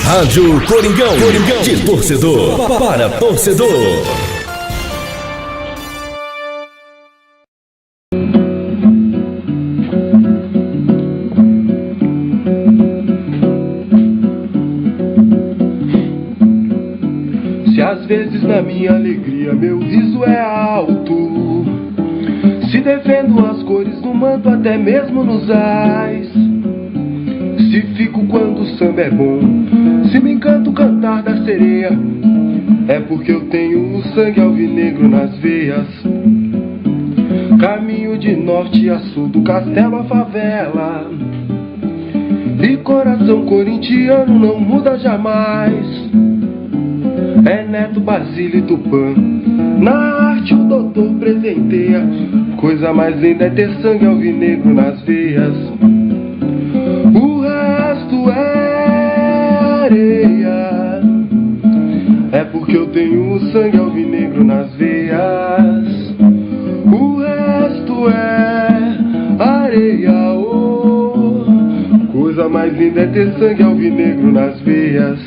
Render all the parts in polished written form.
Rádio Coringão, de torcedor para torcedor. Se às vezes na minha alegria meu riso é alto, se defendo as cores do manto até mesmo nos ais, se fico quando o samba é bom, se me encanto cantar da sereia, é porque eu tenho o sangue alvinegro nas veias. Caminho de norte a sul, do castelo à favela, e coração corintiano não muda jamais. É Neto, Basílio e Tupã, na arte o doutor presenteia. Coisa mais linda é ter sangue alvinegro nas veias. O resto é areia, é porque eu tenho o sangue alvinegro nas veias. O resto é areia, oh. Coisa mais linda é ter sangue alvinegro nas veias.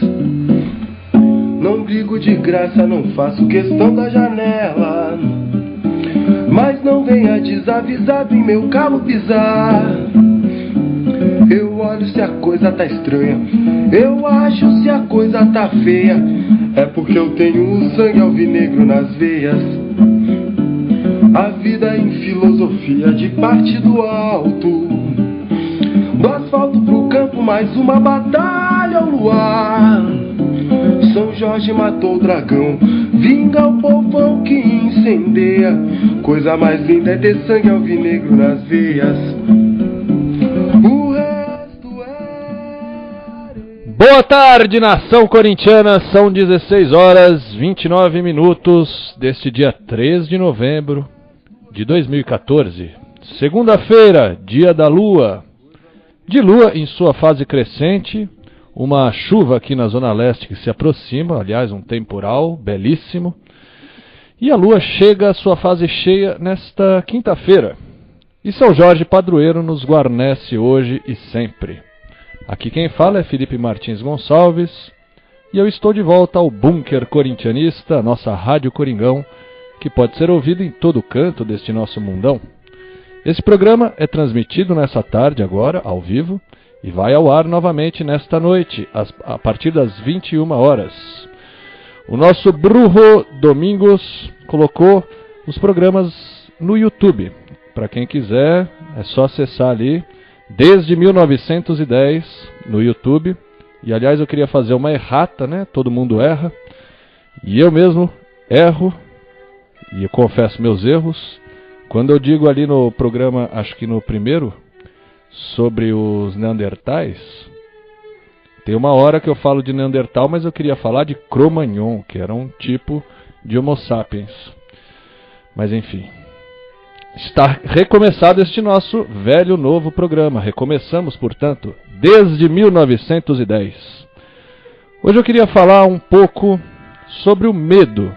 Não brigo de graça, não faço questão da janela, mas não venha desavisado em meu calo pisar. Eu olho se a coisa tá estranha, eu acho se a coisa tá feia, é porque eu tenho o sangue alvinegro nas veias. A vida em filosofia de parte do alto, do asfalto pro campo mais uma batalha ao luar. São Jorge matou o dragão, vinga o povão que incendeia. Coisa mais linda é ter sangue alvinegro nas veias. O resto é areia. Boa tarde, nação corintiana, são 16 horas 29 minutos deste dia 3 de novembro de 2014. Segunda-feira, dia da lua. De lua em sua fase crescente. Uma chuva aqui na Zona Leste que se aproxima, aliás, um temporal belíssimo. E a lua chega à sua fase cheia nesta quinta-feira. E São Jorge Padroeiro nos guarnece hoje e sempre. Aqui quem fala é Felipe Martins Gonçalves. E eu estou de volta ao Bunker Corintianista, a nossa Rádio Coringão, que pode ser ouvido em todo canto deste nosso mundão. Esse programa é transmitido nessa tarde agora, ao vivo, e vai ao ar novamente nesta noite, a partir das 21 horas. O nosso Brujo Domingos colocou os programas no YouTube. Para quem quiser, é só acessar ali, desde 1910, no YouTube. E aliás, eu queria fazer uma errata, né? Todo mundo erra. E eu mesmo erro, e eu confesso meus erros. Quando eu digo ali no programa, acho que no primeiro, sobre os Neandertais, tem uma hora que eu falo de Neandertal, mas eu queria falar de Cro-Magnon, que era um tipo de Homo sapiens. Mas enfim, está recomeçado este nosso velho novo programa. Recomeçamos, portanto, desde 1910. Hoje eu queria falar um pouco sobre o medo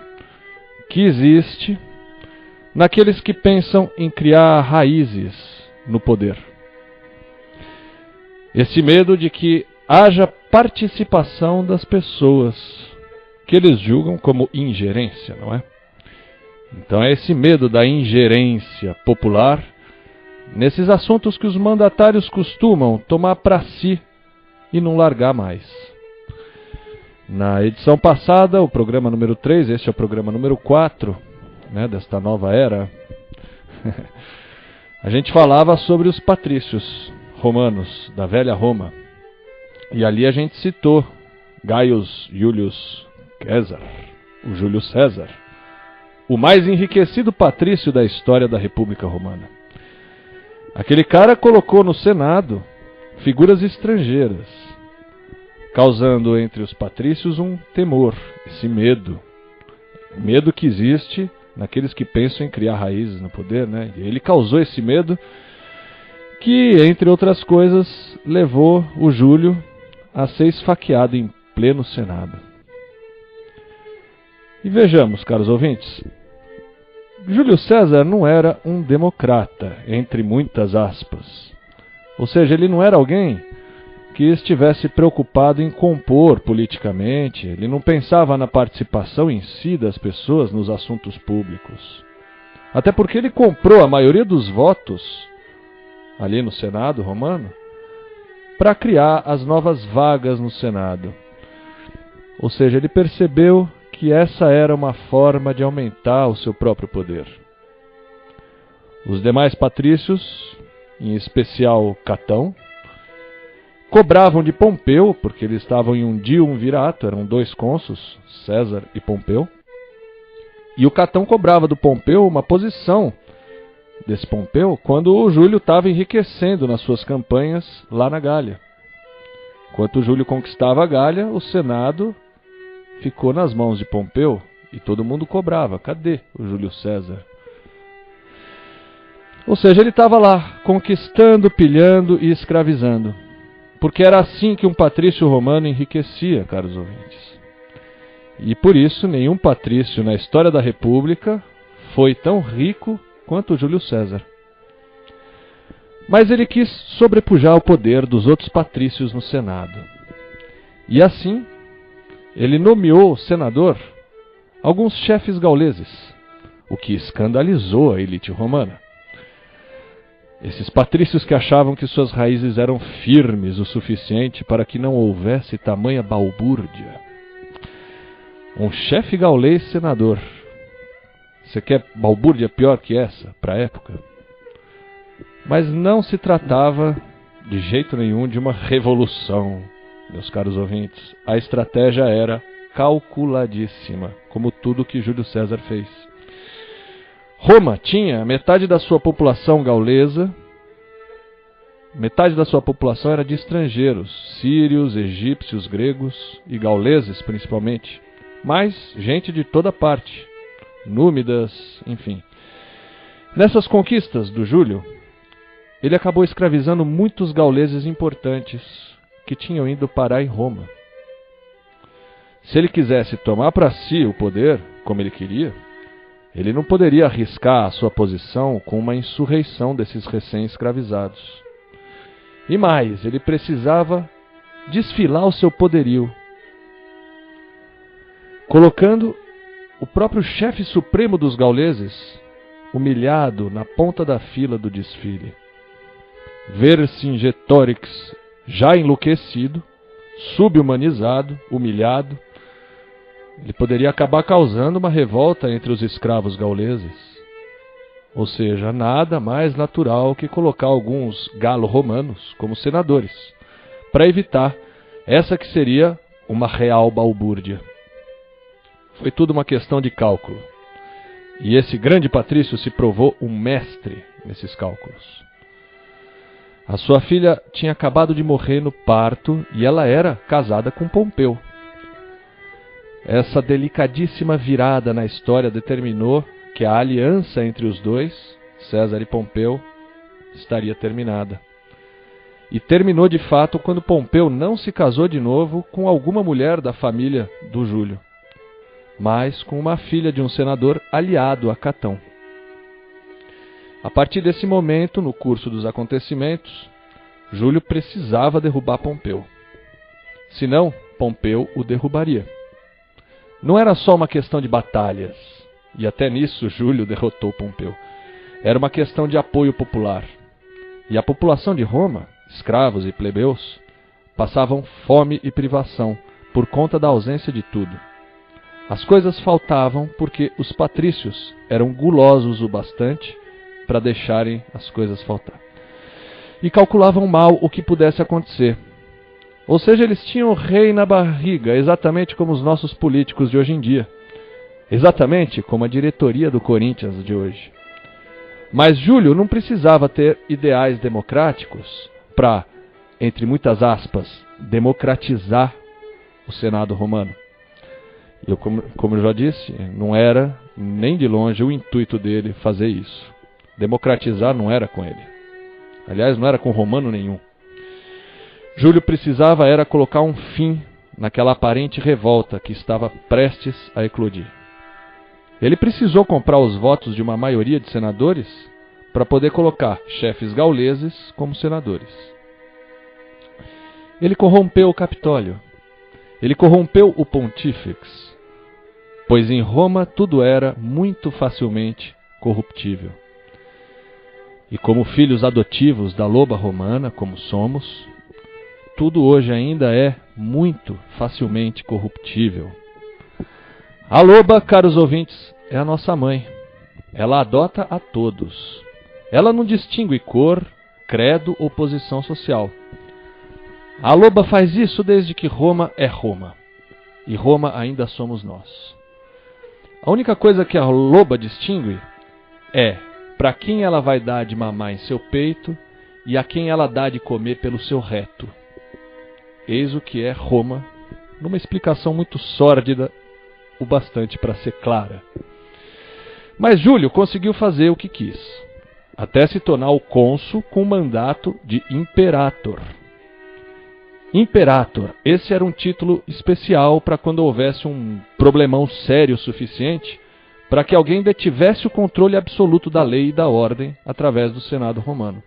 que existe naqueles que pensam em criar raízes no poder. Esse medo de que haja participação das pessoas, que eles julgam como ingerência, não é? Então é esse medo da ingerência popular nesses assuntos que os mandatários costumam tomar para si e não largar mais. Na edição passada, o programa número 3, este é o programa número 4, né, desta nova era, a gente falava sobre os patrícios romanos, da velha Roma. E ali a gente citou Gaius Julius Caesar, o Júlio César, o mais enriquecido patrício da história da República Romana. Aquele cara colocou no Senado figuras estrangeiras, causando entre os patrícios um temor, esse medo que existe naqueles que pensam em criar raízes no poder, né? E ele causou esse medo que, entre outras coisas, levou o Júlio a ser esfaqueado em pleno Senado. E vejamos, caros ouvintes, Júlio César não era um democrata, entre muitas aspas. Ou seja, ele não era alguém que estivesse preocupado em compor politicamente, ele não pensava na participação em si das pessoas nos assuntos públicos. Até porque ele comprou a maioria dos votos ali no Senado romano para criar as novas vagas no Senado. Ou seja, ele percebeu que essa era uma forma de aumentar o seu próprio poder. Os demais patrícios, em especial Catão, cobravam de Pompeu, porque eles estavam em um diumvirato, eram 2 cônsules, César e Pompeu. E o Catão cobrava do Pompeu uma posição desse Pompeu quando o Júlio estava enriquecendo nas suas campanhas lá na Gália. Enquanto o Júlio conquistava a Gália, o Senado ficou nas mãos de Pompeu e todo mundo cobrava. Cadê o Júlio César? Ou seja, ele estava lá, conquistando, pilhando e escravizando. Porque era assim que um patrício romano enriquecia, caros ouvintes. E por isso, nenhum patrício na história da República foi tão rico quanto Júlio César. Mas ele quis sobrepujar o poder dos outros patrícios no Senado. E assim, ele nomeou senador alguns chefes gauleses, o que escandalizou a elite romana. Esses patrícios que achavam que suas raízes eram firmes o suficiente para que não houvesse tamanha balbúrdia. Um chefe gaulês senador. Você quer balbúrdia pior que essa, para a época? Mas não se tratava, de jeito nenhum, de uma revolução, meus caros ouvintes. A estratégia era calculadíssima, como tudo que Júlio César fez. Roma tinha metade da sua população gaulesa, metade da sua população era de estrangeiros, sírios, egípcios, gregos e gauleses principalmente, mas gente de toda parte, númidas, enfim. Nessas conquistas do Júlio, ele acabou escravizando muitos gauleses importantes que tinham ido parar em Roma. Se ele quisesse tomar para si o poder, como ele queria, ele não poderia arriscar a sua posição com uma insurreição desses recém-escravizados. E mais, ele precisava desfilar o seu poderio, colocando o próprio chefe supremo dos gauleses humilhado na ponta da fila do desfile. Vercingetorix, já enlouquecido, subhumanizado, humilhado, ele poderia acabar causando uma revolta entre os escravos gauleses. Ou seja, nada mais natural que colocar alguns galo-romanos como senadores, para evitar essa que seria uma real balbúrdia. Foi tudo uma questão de cálculo. E esse grande patrício se provou um mestre nesses cálculos. A sua filha tinha acabado de morrer no parto e ela era casada com Pompeu. Essa delicadíssima virada na história determinou que a aliança entre os dois, César e Pompeu, estaria terminada. E terminou de fato quando Pompeu não se casou de novo com alguma mulher da família do Júlio, mas com uma filha de um senador aliado a Catão. A partir desse momento, no curso dos acontecimentos, Júlio precisava derrubar Pompeu. Senão, Pompeu o derrubaria. Não era só uma questão de batalhas, e até nisso Júlio derrotou Pompeu. Era uma questão de apoio popular. E a população de Roma, escravos e plebeus, passavam fome e privação por conta da ausência de tudo. As coisas faltavam porque os patrícios eram gulosos o bastante para deixarem as coisas faltar. E calculavam mal o que pudesse acontecer. Ou seja, eles tinham o rei na barriga, exatamente como os nossos políticos de hoje em dia. Exatamente como a diretoria do Corinthians de hoje. Mas Júlio não precisava ter ideais democráticos para, entre muitas aspas, democratizar o Senado romano. E como eu já disse, não era nem de longe o intuito dele fazer isso. Democratizar não era com ele. Aliás, não era com romano nenhum. Júlio precisava era colocar um fim naquela aparente revolta que estava prestes a eclodir. Ele precisou comprar os votos de uma maioria de senadores para poder colocar chefes gauleses como senadores. Ele corrompeu o Capitólio. Ele corrompeu o Pontífex, pois em Roma tudo era muito facilmente corruptível. E como filhos adotivos da loba romana, como somos, tudo hoje ainda é muito facilmente corruptível. A loba, caros ouvintes, é a nossa mãe. Ela adota a todos. Ela não distingue cor, credo ou posição social. A loba faz isso desde que Roma é Roma. E Roma ainda somos nós. A única coisa que a loba distingue é para quem ela vai dar de mamar em seu peito e a quem ela dá de comer pelo seu reto. Eis o que é Roma, numa explicação muito sórdida, o bastante para ser clara. Mas Júlio conseguiu fazer o que quis, até se tornar o cônsul com mandato de imperator. Imperator, esse era um título especial para quando houvesse um problemão sério o suficiente para que alguém detivesse o controle absoluto da lei e da ordem através do Senado romano.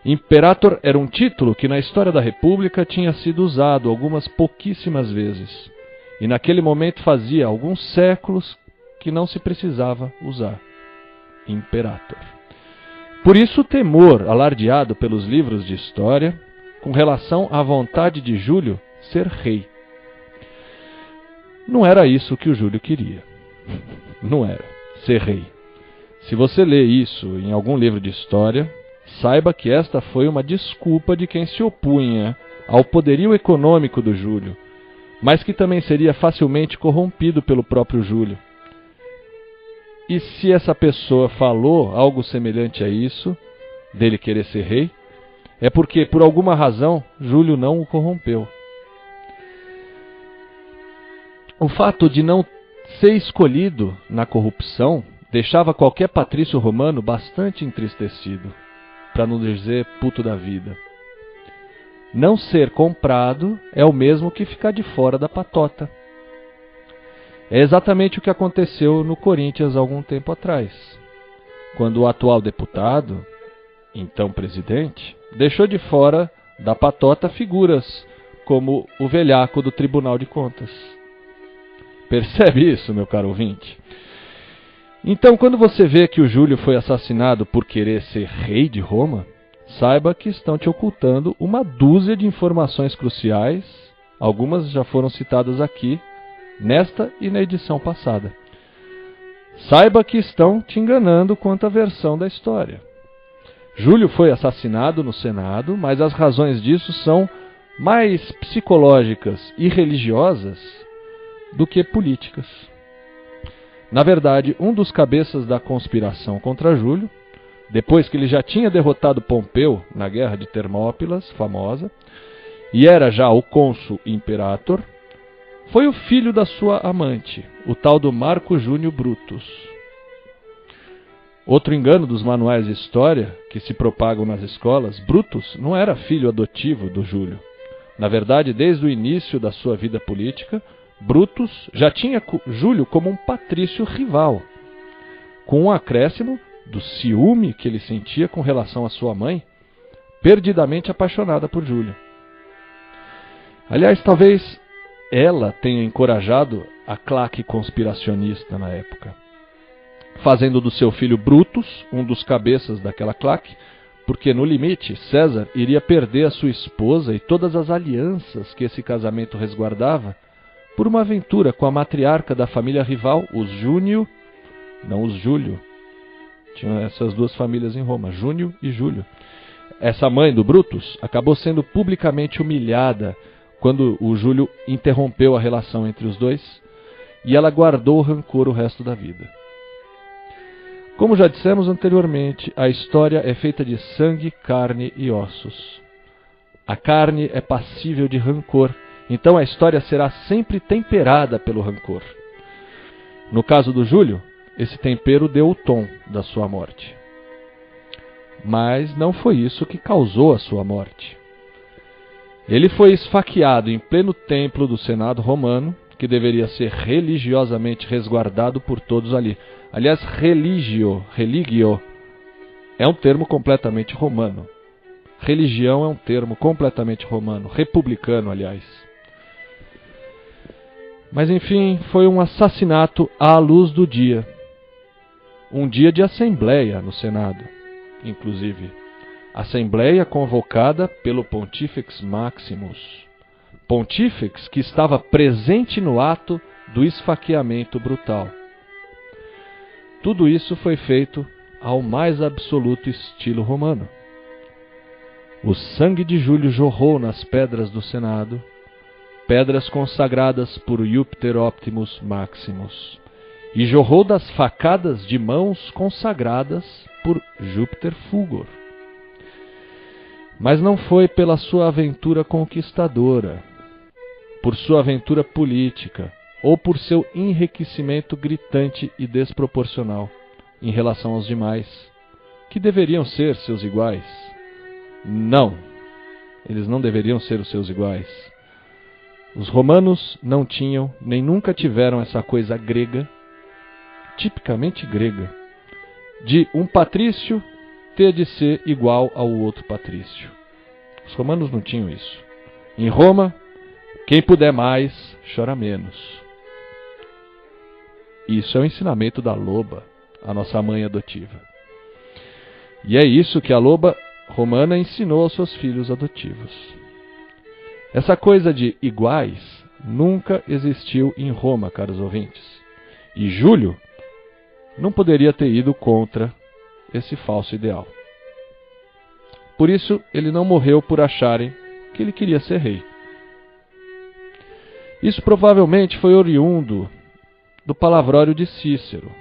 Imperator era um título que na história da República tinha sido usado algumas pouquíssimas vezes, e naquele momento fazia alguns séculos que não se precisava usar. Imperator. Por isso o temor alardeado pelos livros de história com relação à vontade de Júlio ser rei. Não era isso que o Júlio queria. Não era ser rei. Se você lê isso em algum livro de história, saiba que esta foi uma desculpa de quem se opunha ao poderio econômico do Júlio, mas que também seria facilmente corrompido pelo próprio Júlio. E se essa pessoa falou algo semelhante a isso, dele querer ser rei, é porque, por alguma razão, Júlio não o corrompeu. O fato de não ser escolhido na corrupção deixava qualquer patrício romano bastante entristecido, para não dizer puto da vida. Não ser comprado é o mesmo que ficar de fora da patota. É exatamente o que aconteceu no Corinthians há algum tempo atrás, quando o atual deputado, então presidente, deixou de fora da patota figuras como o velhaco do Tribunal de Contas. Percebe isso, meu caro ouvinte? Então, quando você vê que o Júlio foi assassinado por querer ser rei de Roma, saiba que estão te ocultando uma dúzia de informações cruciais, algumas já foram citadas aqui, nesta e na edição passada. Saiba que estão te enganando quanto à versão da história. Júlio foi assassinado no Senado, mas as razões disso são mais psicológicas e religiosas do que políticas. Na verdade, um dos cabeças da conspiração contra Júlio, depois que ele já tinha derrotado Pompeu na guerra de Termópilas, famosa, e era já o cônsul imperator, foi o filho da sua amante, o tal do Marco Júnior Brutus. Outro engano dos manuais de história que se propagam nas escolas, Brutus não era filho adotivo do Júlio. Na verdade, desde o início da sua vida política, Brutus já tinha Júlio como um patrício rival, com um acréscimo do ciúme que ele sentia com relação à sua mãe, perdidamente apaixonada por Júlio. Aliás, talvez ela tenha encorajado a claque conspiracionista na época, fazendo do seu filho Brutus um dos cabeças daquela claque, porque no limite César iria perder a sua esposa e todas as alianças que esse casamento resguardava por uma aventura com a matriarca da família rival, os Júnio, não os Júlio. Tinham essas duas famílias em Roma, Júnio e Júlio. Essa mãe do Brutus acabou sendo publicamente humilhada quando o Júlio interrompeu a relação entre os dois, e ela guardou o rancor o resto da vida. Como já dissemos anteriormente, a história é feita de sangue, carne e ossos. A carne é passível de rancor, então a história será sempre temperada pelo rancor. No caso do Júlio, esse tempero deu o tom da sua morte. Mas não foi isso que causou a sua morte. Ele foi esfaqueado em pleno templo do Senado romano, que deveria ser religiosamente resguardado por todos ali. Aliás, religio, é um termo completamente romano. Religião é um termo completamente romano, republicano, aliás. Mas enfim, foi um assassinato à luz do dia. Um dia de assembleia no Senado, inclusive. Assembleia convocada pelo Pontifex Maximus. Pontifex que estava presente no ato do esfaqueamento brutal. Tudo isso foi feito ao mais absoluto estilo romano. O sangue de Júlio jorrou nas pedras do Senado, pedras consagradas por Júpiter Optimus Maximus, e jorrou das facadas de mãos consagradas por Júpiter Fulgor. Mas não foi pela sua aventura conquistadora, por sua aventura política, ou por seu enriquecimento gritante e desproporcional em relação aos demais, que deveriam ser seus iguais. Não, eles não deveriam ser os seus iguais. Os romanos não tinham, nem nunca tiveram essa coisa grega, tipicamente grega, de um patrício ter de ser igual ao outro patrício. Os romanos não tinham isso. Em Roma, quem puder mais, chora menos. Isso é o ensinamento da loba, a nossa mãe adotiva. E é isso que a loba romana ensinou aos seus filhos adotivos. Essa coisa de iguais nunca existiu em Roma, caros ouvintes. E Júlio não poderia ter ido contra esse falso ideal. Por isso, ele não morreu por acharem que ele queria ser rei. Isso provavelmente foi oriundo do palavrório de Cícero.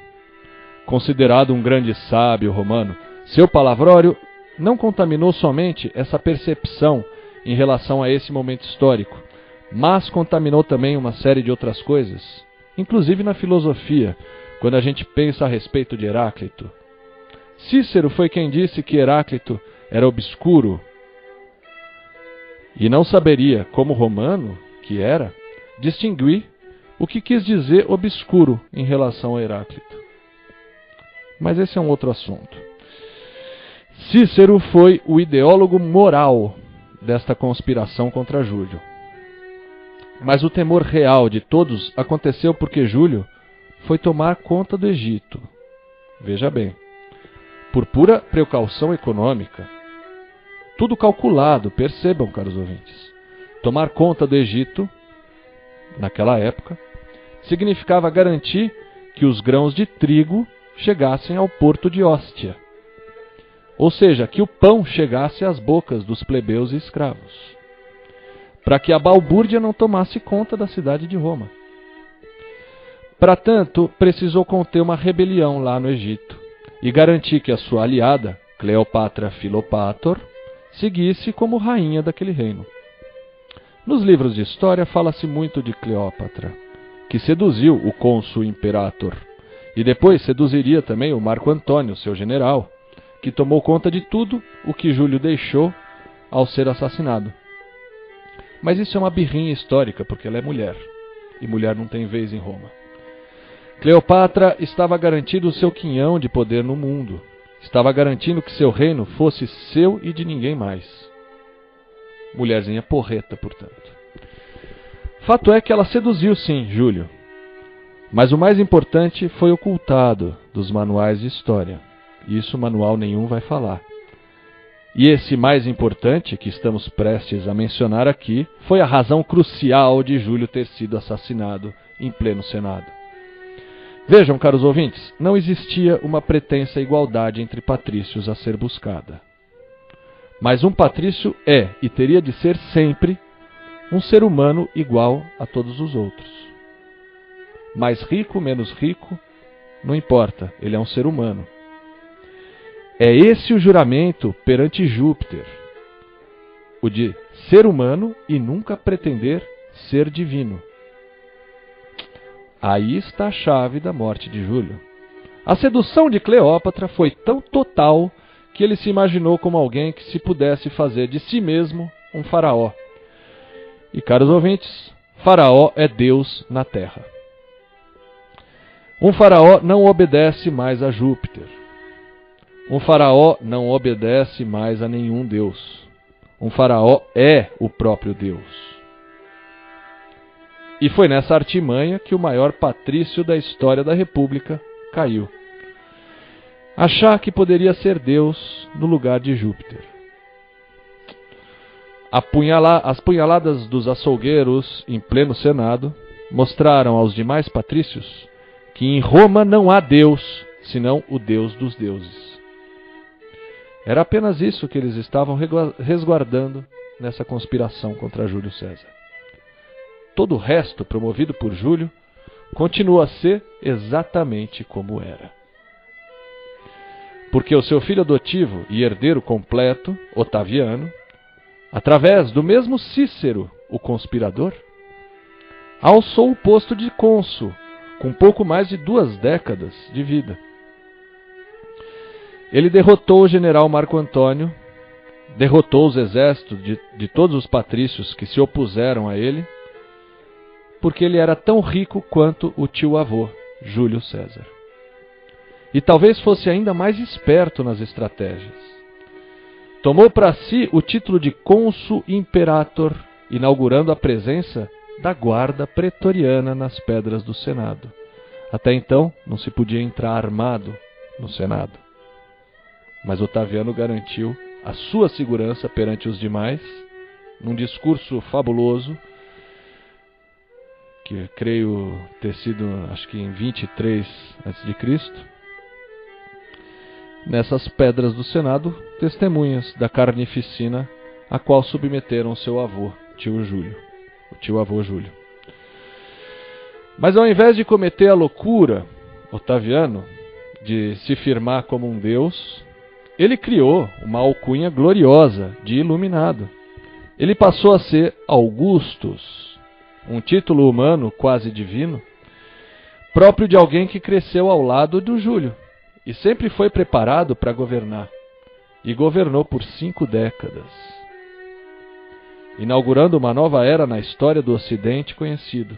Considerado um grande sábio romano, seu palavrório não contaminou somente essa percepção em relação a esse momento histórico, mas contaminou também uma série de outras coisas, inclusive na filosofia, quando a gente pensa a respeito de Heráclito. Cícero foi quem disse que Heráclito era obscuro e não saberia, como romano que era, distinguir o que quis dizer obscuro em relação a Heráclito. Mas esse é um outro assunto. Cícero foi o ideólogo moral desta conspiração contra Júlio. Mas o temor real de todos aconteceu porque Júlio foi tomar conta do Egito. Veja bem, por pura precaução econômica. Tudo calculado, percebam, caros ouvintes. Tomar conta do Egito, naquela época, significava garantir que os grãos de trigo chegassem ao porto de Óstia. Ou seja, que o pão chegasse às bocas dos plebeus e escravos, para que a balbúrdia não tomasse conta da cidade de Roma. Para tanto, precisou conter uma rebelião lá no Egito e garantir que a sua aliada, Cleópatra Filopator, seguisse como rainha daquele reino. Nos livros de história fala-se muito de Cleópatra, que seduziu o cônsul imperator, e depois seduziria também o Marco Antônio, seu general, que tomou conta de tudo o que Júlio deixou ao ser assassinado. Mas isso é uma birrinha histórica, porque ela é mulher, e mulher não tem vez em Roma. Cleópatra estava garantindo o seu quinhão de poder no mundo, estava garantindo que seu reino fosse seu e de ninguém mais. Mulherzinha porreta, portanto. Fato é que ela seduziu sim Júlio, mas o mais importante foi ocultado dos manuais de história. Isso manual nenhum vai falar. E esse mais importante, que estamos prestes a mencionar aqui, foi a razão crucial de Júlio ter sido assassinado em pleno Senado. Vejam, caros ouvintes, não existia uma pretensa igualdade entre patrícios a ser buscada. Mas um patrício é, e teria de ser sempre, um ser humano igual a todos os outros. Mais rico, menos rico, não importa, ele é um ser humano. É esse o juramento perante Júpiter, o de ser humano e nunca pretender ser divino. Aí está a chave da morte de Júlio. A sedução de Cleópatra foi tão total que ele se imaginou como alguém que se pudesse fazer de si mesmo um faraó. E, caros ouvintes, faraó é Deus na terra. Um faraó não obedece mais a Júpiter. Um faraó não obedece mais a nenhum deus. um faraó é o próprio Deus. E foi nessa artimanha que o maior patrício da história da República caiu. Achar que poderia ser Deus no lugar de Júpiter. As punhaladas dos açougueiros em pleno Senado mostraram aos demais patrícios que em Roma não há Deus, senão o Deus dos deuses. Era apenas isso que eles estavam resguardando nessa conspiração contra Júlio César. Todo o resto, promovido por Júlio, continua a ser exatamente como era. Porque o seu filho adotivo e herdeiro completo, Otaviano, através do mesmo Cícero, o conspirador, alçou o posto de cônsul, com pouco mais de 2 décadas de vida. Ele derrotou o general Marco Antônio, derrotou os exércitos de todos os patrícios que se opuseram a ele, porque ele era tão rico quanto o tio-avô, Júlio César. E talvez fosse ainda mais esperto nas estratégias. Tomou para si o título de cônsul imperator, inaugurando a presença da guarda pretoriana nas pedras do Senado. Até então, não se podia entrar armado no Senado. Mas Otaviano garantiu a sua segurança perante os demais, num discurso fabuloso, que creio ter sido, acho que em 23 a.C., nessas pedras do Senado, testemunhas da carnificina a qual submeteram seu avô, o tio-avô Júlio. Mas ao invés de cometer a loucura, Otaviano, de se firmar como um deus, ele criou uma alcunha gloriosa de iluminado. Ele passou a ser Augustus, um título humano quase divino, próprio de alguém que cresceu ao lado do Júlio e sempre foi preparado para governar. E governou por 5 décadas, inaugurando uma nova era na história do Ocidente conhecido.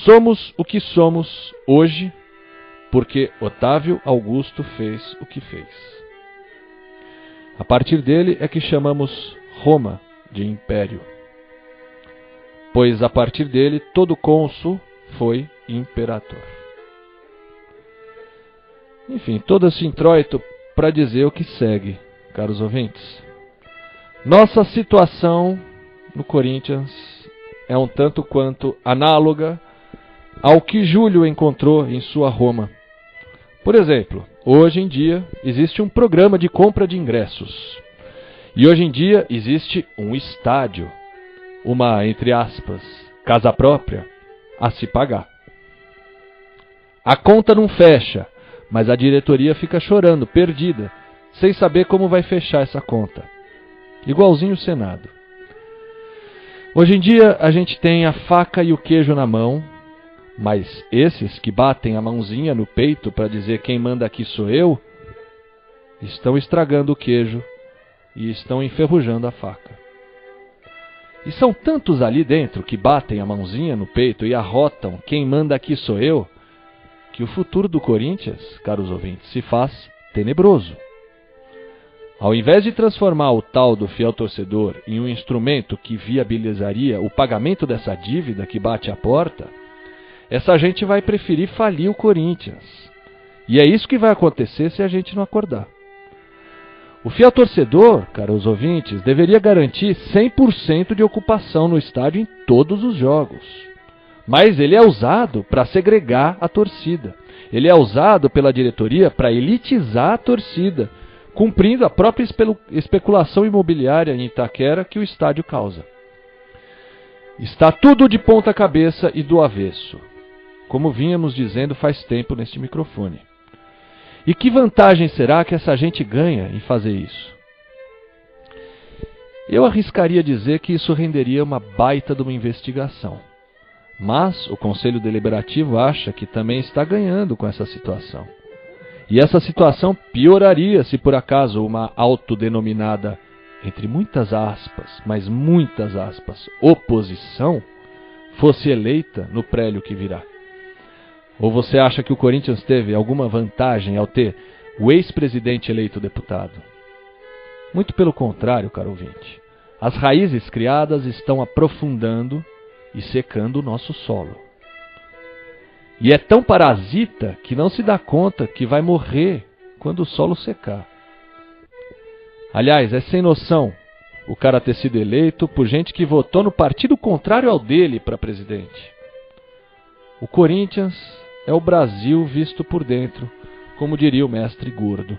Somos o que somos hoje porque Otávio Augusto fez o que fez. A partir dele é que chamamos Roma de império, pois a partir dele todo cônsul foi imperator. Enfim, todo esse introito para dizer o que segue, caros ouvintes. Nossa situação no Corinthians é um tanto quanto análoga ao que Júlio encontrou em sua Roma. Por exemplo, hoje em dia existe um programa de compra de ingressos. E hoje em dia existe um estádio, uma, entre aspas, casa própria, a se pagar. A conta não fecha, mas a diretoria fica chorando, perdida, sem saber como vai fechar essa conta. Igualzinho o Senado. Hoje em dia a gente tem a faca e o queijo na mão, mas esses que batem a mãozinha no peito para dizer quem manda aqui sou eu, estão estragando o queijo e estão enferrujando a faca. E são tantos ali dentro que batem a mãozinha no peito e arrotam quem manda aqui sou eu, que o futuro do Corinthians, caros ouvintes, se faz tenebroso. Ao invés de transformar o tal do fiel torcedor em um instrumento que viabilizaria o pagamento dessa dívida que bate à porta, essa gente vai preferir falir o Corinthians. E é isso que vai acontecer se a gente não acordar. O fiel torcedor, caros ouvintes, deveria garantir 100% de ocupação no estádio em todos os jogos. Mas ele é usado para segregar a torcida. Ele é usado pela diretoria para elitizar a torcida, cumprindo a própria especulação imobiliária em Itaquera que o estádio causa. Está tudo de ponta cabeça e do avesso, como vínhamos dizendo faz tempo neste microfone. E que vantagem será que essa gente ganha em fazer isso? Eu arriscaria dizer que isso renderia uma baita de uma investigação. Mas o Conselho Deliberativo acha que também está ganhando com essa situação. E essa situação pioraria se por acaso uma autodenominada, entre muitas aspas, mas muitas aspas, oposição, fosse eleita no prélio que virá. Ou você acha que o Corinthians teve alguma vantagem ao ter o ex-presidente eleito deputado? Muito pelo contrário, caro ouvinte. As raízes criadas estão aprofundando e secando o nosso solo. E é tão parasita que não se dá conta que vai morrer quando o solo secar. Aliás, é sem noção o cara ter sido eleito por gente que votou no partido contrário ao dele para presidente. O Corinthians é o Brasil visto por dentro, como diria o mestre Gordo.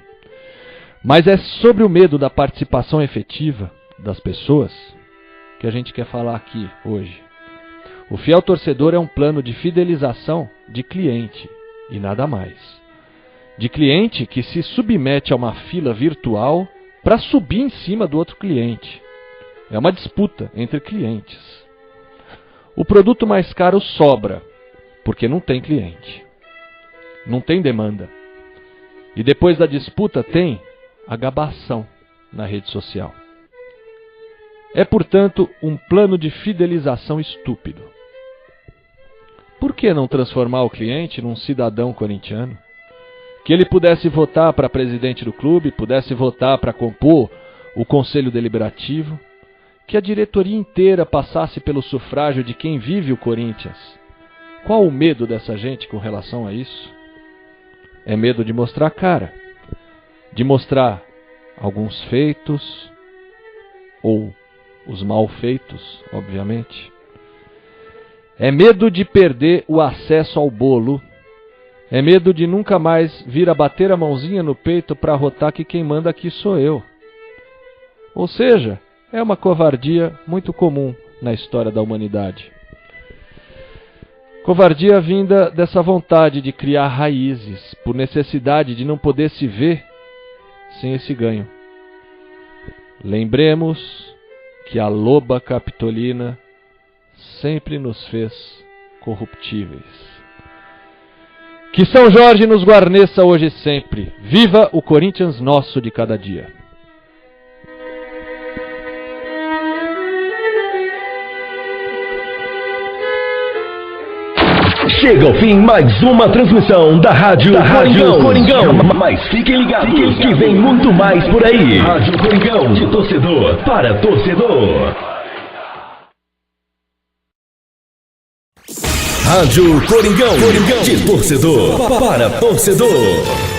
Mas é sobre o medo da participação efetiva das pessoas que a gente quer falar aqui hoje. O fiel torcedor é um plano de fidelização de cliente e nada mais. De cliente que se submete a uma fila virtual para subir em cima do outro cliente. É uma disputa entre clientes. O produto mais caro sobra, porque não tem cliente. Não tem demanda. E depois da disputa tem a gabação na rede social. É, portanto, um plano de fidelização estúpido. Por que não transformar o cliente num cidadão corintiano? Que ele pudesse votar para presidente do clube, pudesse votar para compor o conselho deliberativo, que a diretoria inteira passasse pelo sufrágio de quem vive o Corinthians. Qual o medo dessa gente com relação a isso? É medo de mostrar a cara, de mostrar alguns feitos, ou os mal feitos, obviamente. É medo de perder o acesso ao bolo. É medo de nunca mais vir a bater a mãozinha no peito para arrotar que quem manda aqui sou eu. Ou seja, é uma covardia muito comum na história da humanidade. Covardia vinda dessa vontade de criar raízes, por necessidade de não poder se ver sem esse ganho. Lembremos que a loba capitolina sempre nos fez corruptíveis. Que São Jorge nos guarneça hoje e sempre. Viva o Corinthians nosso de cada dia. Chega ao fim mais uma transmissão da Rádio Coringão. Mas fiquem ligados que vem muito mais por aí. Rádio Coringão, de torcedor para torcedor. Rádio Coringão, de torcedor para torcedor.